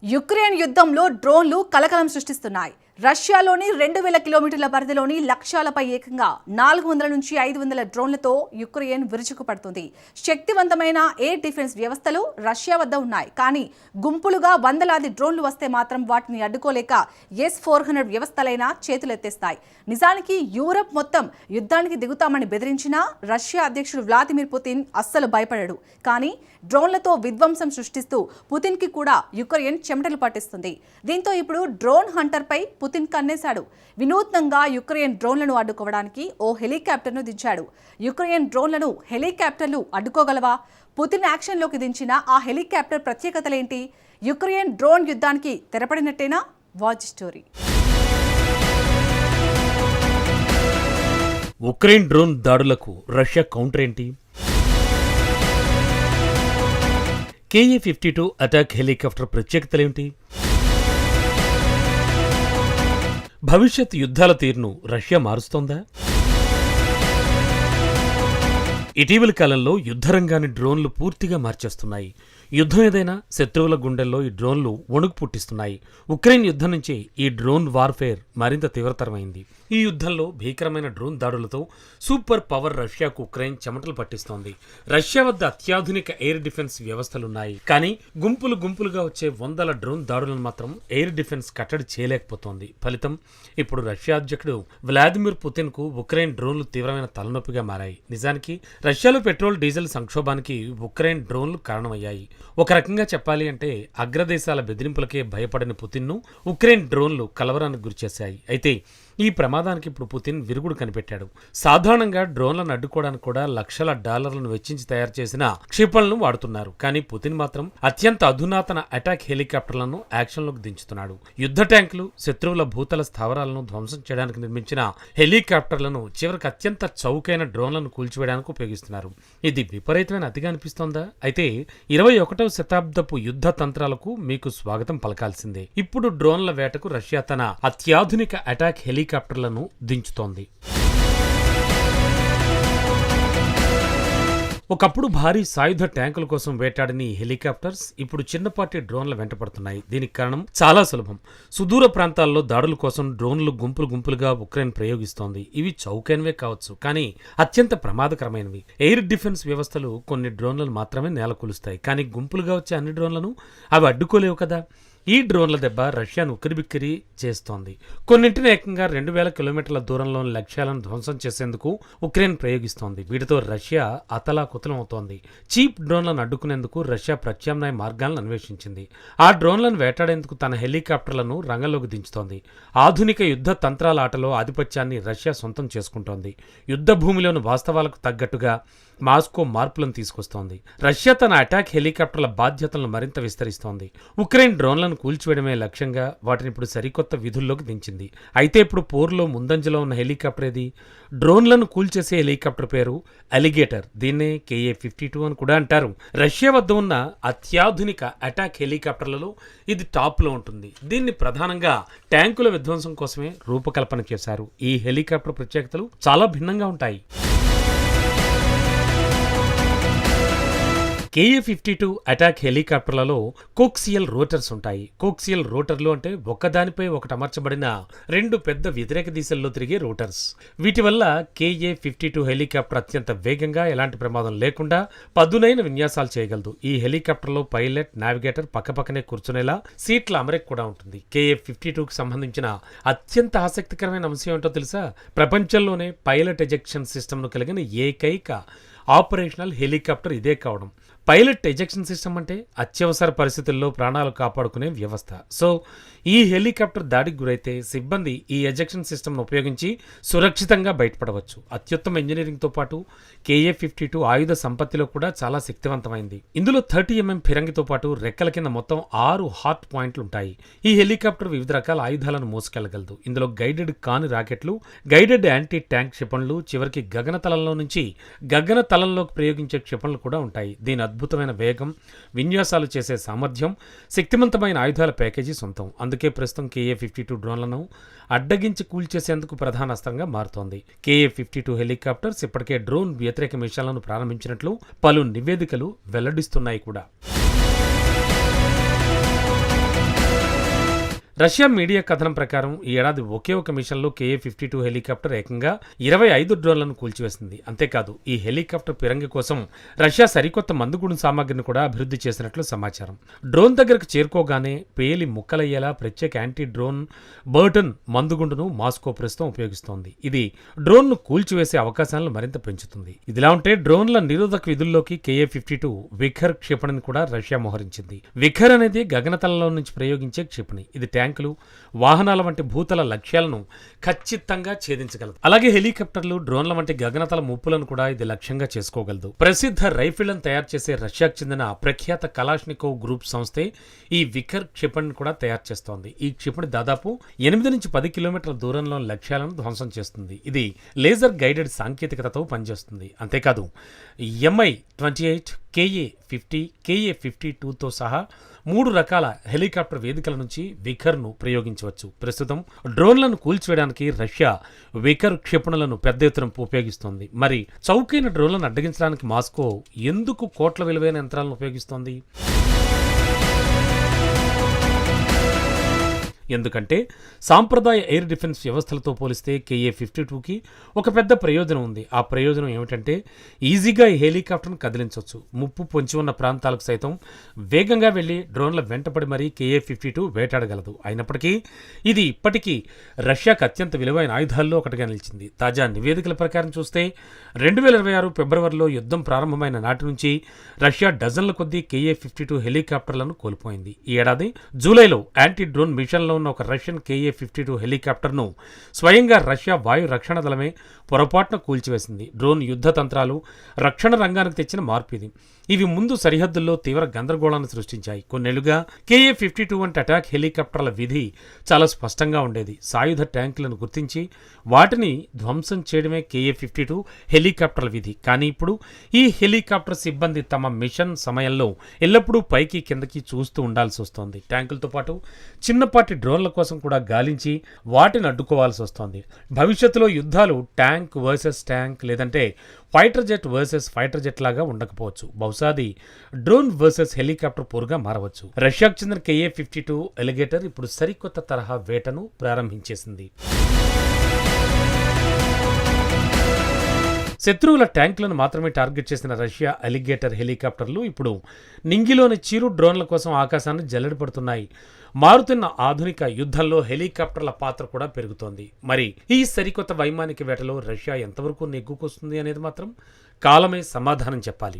Ukraine యుద్ధంలో డ్రోన్లు కలకలం సృష్టిస్తున్నాయి. రష్యాలోని 2000 కిలోమీటర్ల పరిధిలోని లక్ష్యాలపై ఏకంగా 400 నుంచి 500 డ్రోన్లతో యుక్రెయిన్ విరుచుకుపడుతుంది. శక్తివంతమైన ఎయిర్ డిఫెన్స్ వ్యవస్థలు రష్యా వద్ద ఉన్నాయి. కానీ గుంపులుగా వందలాది డ్రోన్లు వస్తే మాత్రం వాటిని అడ్డుకోలేక S-400 వ్యవస్థలైనా చేతులెత్తేస్తాయి. నిజానికి యూరప్ మొత్తం యుద్ధానికి దిగుతామని బెదిరించినా రష్యా అధ్యక్షుడు వ్లాదిమిర్ పుతిన్ అస్సలు భయపడడు. కానీ డ్రోన్లతో విధ్వంసం సృష్టిస్తూ పుతిన్కి కూడా యుక్రెయిన్ చెమటలు పట్టిస్తుంది. దీంతో ఇప్పుడు డ్రోన్ హంటర్పై పుతిన్ కన్నేశాడు. వినూత్నంగా యుక్రెయిన్ డ్రోన్లను అడ్డుకోవడానికి ఓ హెలికాప్టర్ను దించాడు. యుక్రెయిన్ డ్రోన్లను హెలికాప్టర్లు అడ్డుకోగలవా? పుతిన్ యాక్షన్లోకి దించిన ఆ హెలికాప్టర్ ప్రత్యేకతలేంటి? యుక్రెయిన్ డ్రోన్ యుద్ధానికి తెరపడినట్టేనా? Watch story. ఉక్రెయిన్ డ్రోన్ దాడులకు రష్యా కౌంటర్ ఏంటి? KA-52 attack helicopter ప్రత్యేకతలేంటి? భవిష్యత్ యుద్ధాల తీరును రష్యా మారుస్తోందా? ఇటీవలి కాలంలో యుద్ధరంగాన్ని డ్రోన్లు పూర్తిగా మార్చేస్తున్నాయి. యుద్ధం ఏదైనా శత్రువుల గుండెల్లో ఈ డ్రోన్లు వణుకు పుట్టిస్తున్నాయి. ఉక్రెయిన్ యుద్ధం నుంచి ఈ డ్రోన్ వార్ఫేర్ మరింత తీవ్రతరమైంది. ఈ యుద్ధంలో భీకరమైన డ్రోన్ దాడులతో సూపర్ పవర్ రష్యాకు ఉక్రెయిన్ చెమటలు పట్టిస్తోంది. రష్యా వద్ద అత్యాధునిక ఎయిర్ డిఫెన్స్ వ్యవస్థలున్నాయి. కానీ గుంపులుగా వచ్చే వందల డ్రోన్ దాడులను మాత్రం ఎయిర్ డిఫెన్స్ కట్టడి చేయలేకపోతోంది. ఫలితం ఇప్పుడు రష్యా అధ్యక్షుడు వ్లాదిమిర్ పుతిన్ కు ఉక్రెయిన్ డ్రోన్లు తీవ్రమైన తలనొప్పిగా మారాయి. నిజానికి రష్యాలో పెట్రోల్ డీజిల్ సంక్షోభానికి ఉక్రెయిన్ డ్రోన్లు కారణమయ్యాయి. ఒక రకంగా చెప్పాలి అంటే అగ్రదేశాల బెదిరింపులకే భయపడని పుతిన్ను ఉక్రెయిన్ డ్రోన్లు కలవరానికి గురిచేశాయి. అయితే ఈ ప్రమాదానికి ఇప్పుడు పుతిన్ విరుగుడు కనిపెట్టాడు. సాధారణంగా డ్రోన్లను అడ్డుకోవడానికి కూడా లక్షల డాలర్లను వెచ్చించి తయారు చేసిన క్షిపణులను వాడుతున్నారు. కానీ పుతిన్ మాత్రం అత్యంత అధునాతన అటాక్ హెలికాప్టర్లను యాక్షన్లోకి దించుతున్నాడు. యుద్ధ ట్యాంకులు, శత్రువుల భూతల స్థావరాలను ధ్వంసం చేయడానికి నిర్మించిన హెలికాప్టర్లను చివరికి అత్యంత చౌకైన డ్రోన్లను కూల్చివేయడానికి ఉపయోగిస్తున్నారు. ఇది విపరీతమైన అతిగా అనిపిస్తోందా? అయితే 21వ శతాబ్దపు యుద్ధ తంత్రాలకు మీకు స్వాగతం పలకాల్సిందే. ఇప్పుడు డ్రోన్ల వేటకు రష్యా తన అత్యాధునిక అటాక్ హెలికాప్టర్లను దించుతోంది. ఒకప్పుడు భారీ సాయుధ ట్యాంకుల కోసం వేటాడిన ఈ హెలికాప్టర్స్ ఇప్పుడు చిన్నపాటి డ్రోన్ల వెంటపడుతున్నాయి. దీనికి కారణం చాలా సులభం. సుదూర ప్రాంతాల్లో దాడుల కోసం డ్రోన్లు గుంపులుగా ఉక్రెయిన్ ప్రయోగిస్తోంది. ఇవి చౌకైనవే కావచ్చు, కానీ అత్యంత ప్రమాదకరమైనవి. ఎయిర్ డిఫెన్స్ వ్యవస్థలు కొన్ని డ్రోన్లను మాత్రమే నేలకూలుస్తాయి. కానీ గుంపులుగా వచ్చే అన్ని డ్రోన్లను అవి అడ్డుకోలేవు కదా. ఈ డ్రోన్ల దెబ్బ రష్యాను ఉక్కిరిబిక్కిరి చేస్తోంది. కొన్నింటిని ఏకంగా 2000 కిలోమీటర్ల దూరంలోని లక్ష్యాలను ధ్వంసం చేసేందుకు ఉక్రెయిన్ ప్రయోగిస్తోంది. వీటితో రష్యా అతలాకుతలం అవుతోంది. చీప్ డ్రోన్లను అడ్డుకునేందుకు రష్యా ప్రత్యామ్నాయ మార్గాలను అన్వేషించింది. ఆ డ్రోన్లను వేటాడేందుకు తన హెలికాప్టర్లను రంగంలోకి దించుతోంది. ఆధునిక యుద్ధ తంత్రాల ఆటలో ఆధిపత్యాన్ని రష్యా సొంతం చేసుకుంటోంది. యుద్ధ భూమిలోని వాస్తవాలకు తగ్గట్టుగా మాస్కో మార్పులను తీసుకొస్తోంది. రష్యా తన అటాక్ హెలికాప్టర్ల బాధ్యతలను మరింత విస్తరిస్తోంది. ఉక్రెయిన్ డ్రోన్లను కూల్చివేయడమే లక్ష్యంగా వాటిని ఇప్పుడు సరికొత్త విధుల్లోకి దించింది. అయితే ఇప్పుడు పోరులో ముందంజలో ఉన్న హెలికాప్టర్ ఏది? డ్రోన్లను కూల్చేసే హెలికాప్టర్ పేరు అలిగేటర్. దీన్నే KA-52 అని కూడా అంటారు. రష్యా వద్ద ఉన్న అత్యాధునిక అటాక్ హెలికాప్టర్లలో ఇది టాప్ లో ఉంటుంది. దీన్ని ప్రధానంగా ట్యాంకుల విధ్వంసం కోసమే రూపకల్పన చేశారు. ఈ హెలికాప్టర్ ప్రత్యేకతలు చాలా భిన్నంగా ఉంటాయి. KA-52 అటాక్ హెలికాప్టర్లలో కోక్సియల్ రోటర్స్ ఉంటాయి. కోక్సియల్ రోటర్లు అంటే ఒకదానిపై ఒకటి అమర్చబడిన రెండు పెద్ద వ్యతిరేక దిశల్లో తిరిగే రోటర్స్. వీటి వల్ల KA-52 హెలికాప్టర్ అత్యంత వేగంగా, ఎలాంటి ప్రమాదం లేకుండా పదునైన విన్యాసాలు చేయగలదు. ఈ హెలికాప్టర్లో పైలట్, నావిగేటర్ పక్కపక్కనే కూర్చునేలా సీట్ల అమరిక కూడా ఉంటుంది. KA-52కు సంబంధించిన అత్యంత ఆసక్తికరమైన అంశం ఏంటో తెలుసా? ప్రపంచంలోనే పైలట్ ఎజెక్షన్ సిస్టమ్ను కలిగిన ఏకైక ఆపరేషనల్ హెలికాప్టర్ ఇదే కావడం. పైలట్ ఎజెక్షన్ సిస్టమ్ అంటే అత్యవసర పరిస్థితుల్లో ప్రాణాలు కాపాడుకునే వ్యవస్థ. సో ఈ హెలికాప్టర్ దాడికి గురైతే సిబ్బంది ఈ ఎజెక్షన్ సిస్టమ్ను ఉపయోగించి సురక్షితంగా బయటపడవచ్చు. అత్యుత్తమ ఇంజనీరింగ్తో పాటు KA-52 ఆయుధ సంపత్తిలో కూడా చాలా శక్తివంతమైంది. ఇందులో 30mm ఫిరంగితో పాటు రెక్కల కింద మొత్తం 6 హాట్ పాయింట్లు ఉంటాయి. ఈ హెలికాప్టర్ వివిధ రకాల ఆయుధాలను మోసుకెళ్లగలదు. ఇందులో గైడెడ్ కాని రాకెట్లు, గైడెడ్ యాంటీ ట్యాంక్ క్షిపణులు, చివరికి గగనతలంలో నుంచి గగనతలంలోకి ప్రయోగించే క్షిపణులు కూడా ఉంటాయి. దీని అద్భుతమైన వేగం, విన్యాసాలు చేసే సామర్థ్యం, శక్తివంతమైన ఆయుధాల ప్యాకేజీ సొంతం. అందుకే ప్రస్తుతం KA-52 డ్రోన్లను అడ్డగించి కూల్చేసేందుకు ప్రధాన అస్త్రంగా మారుతోంది. KA-52 హెలికాప్టర్స్ ఇప్పటికే డ్రోన్ వ్యతిరేక మిషన్లను ప్రారంభించినట్లు పలు నివేదికలు వెల్లడిస్తున్నాయి కూడా. రష్యా మీడియా కథనం ప్రకారం ఈ ఏడాది ఒకే ఒక మిషన్లో KA-52 హెలికాప్టర్ ఏకంగా 25 డ్రోన్లను కూల్చివేసింది. అంతేకాదు ఈ హెలికాప్టర్ పిరంగి కోసం రష్యా సరికొత్త మందుగుండు సామాగ్రిని కూడా అభివృద్ధి చేసినట్లు సమాచారం. డ్రోన్ దగ్గరకు చేరుకోగానే పేలి ముక్కలయ్యేలా ప్రత్యేక యాంటీ డ్రోన్ బర్టన్ మందుగుండును మాస్కో ప్రస్తుతం ఉపయోగిస్తోంది. ఇది డ్రోన్ను కూల్చివేసే అవకాశాలను మరింత పెంచుతుంది. ఇదిలా ఉంటే డ్రోన్ల నిరోధక విధుల్లోకి KA-52 విఖర్ క్షిపణిని కూడా రష్యా మోహరించింది. విఖర్ అనేది గగనతలంలో నుంచి ప్రయోగించే క్షిపణి. ఇది ట్యాంకులు, వాహనాల వంటి భూతల లక్ష్యాలను ఖచ్చితంగా ఛేదించగలదు. అలాగే హెలికాప్టర్లు, డ్రోన్ల వంటి గగనతల ముప్పులను కూడా ఇది లక్ష్యంగా చేసుకోగలదు. ప్రసిద్ధ రైఫిళ్లను తయారు చేసే రష్యాకు చెందిన ప్రఖ్యాత కలాష్నికోవ్ గ్రూప్ సంస్థే ఈ విఖర్ క్షిపణిని కూడా తయారు చేస్తోంది. ఈ క్షిపణి దాదాపు 8 నుంచి 10 కిలోమీటర్ల దూరంలో లక్ష్యాలను ధ్వంసం చేస్తుంది. ఇది లేజర్ గైడెడ్ సాంకేతికతతో పనిచేస్తుంది. అంతేకాదు Mi-28, KA-50, KA-52తో సహా 3 రకాల హెలికాప్టర్ వేదికల నుంచి విఖర్ను ప్రయోగించవచ్చు. ప్రస్తుతం డ్రోన్లను కూల్చివేయడానికి రష్యా విఖర్ క్షిపణులను పెద్ద ఎత్తున ఉపయోగిస్తోంది. మరి చౌకైన డ్రోన్లను అడ్డగించడానికి మాస్కో ఎందుకు కోట్ల విలువైన యంత్రాలను ఉపయోగిస్తోంది? ఎందుకంటే సాంప్రదాయ ఎయిర్ డిఫెన్స్ వ్యవస్థలతో పోలిస్తే KA-52కి ఒక పెద్ద ప్రయోజనం ఉంది. ఆ ప్రయోజనం ఏమిటంటే ఈజీగా ఈ హెలికాప్టర్ను కదిలించవచ్చు. ముప్పు పొంచి ఉన్న ప్రాంతాలకు సైతం వేగంగా వెళ్లి డ్రోన్ల వెంటపడి మరీ KA-52 వేటాడగలదు. అయినప్పటికీ ఇది ఇప్పటికీ రష్యాకు అత్యంత విలువైన ఆయుధాల్లో ఒకటిగా నిలిచింది. తాజా నివేదికల ప్రకారం చూస్తే 2026 ఫిబ్రవరిలో యుద్ధం ప్రారంభమైన నాటి నుంచి రష్యా డజన్ల కొద్దీ KA-52 హెలికాప్టర్లను కోల్పోయింది. ఈ ఏడాది జూలైలో యాంటీ డ్రోన్ మిషన్లో ఉన్న ఒక రష్యన్ KA-52 హెలికాప్టర్ను స్వయంగా రష్యా వాయు రక్షణ దళమే పొరపాటున కూల్చివేసింది. డ్రోన్ యుద్ధ తంత్రాలు రక్షణ రంగానికి తెచ్చిన మార్పు ఇది. ఇవి ముందు సరిహద్దుల్లో తీవ్ర గందరగోళాన్ని సృష్టించాయి. కొన్నేళ్లుగా KA-52 వంటి అటాక్ హెలికాప్టర్ల విధి చాలా స్పష్టంగా ఉండేది. సాయుధ ట్యాంకులను గుర్తించి వాటిని ధ్వంసం చేయడమే KA-52 హెలికాప్టర్ల విధి. కానీ ఇప్పుడు ఈ హెలికాప్టర్ సిబ్బంది తమ మిషన్ సమయంలో ఎల్లప్పుడూ పైకి కిందకి చూస్తూ ఉండాల్సి వస్తోంది. ట్యాంకులతో పాటు చిన్నపాటి డ్రోన్ల కోసం కూడా గాలించి వాటిని అడ్డుకోవాల్సి వస్తోంది. భవిష్యత్తులో యుద్ధాలు ట్యాంక్ వర్సెస్ ట్యాంక్ లేదంటే fighter jet versus fighter jet లాగా ఉండకపోవచ్చు. బహుశాది డ్రోన్ వర్సెస్ హెలికాప్టర్ పోరుగా మారవచ్చు. రష్యాకు చెందిన KA-52 ఎలిగేటర్ ఇప్పుడు సరికొత్త తరహా వేటను ప్రారంభించేసింది. శత్రువుల ట్యాంకులను మాత్రమే టార్గెట్ చేసిన రష్యా అలిగేటర్ హెలికాప్టర్లు ఇప్పుడు నింగిలోని చిరు డ్రోన్ల కోసం ఆకాశాన్ని జల్లెడపడుతున్నాయి. మారుతున్న ఆధునిక యుద్ధంలో హెలికాప్టర్ల పాత్ర కూడా పెరుగుతోంది. మరి ఈ సరికొత్త వైమానిక వేటలో రష్యా ఎంతవరకు నెగ్గుకొస్తుంది అనేది మాత్రం కాలమే సమాధానం చెప్పాలి.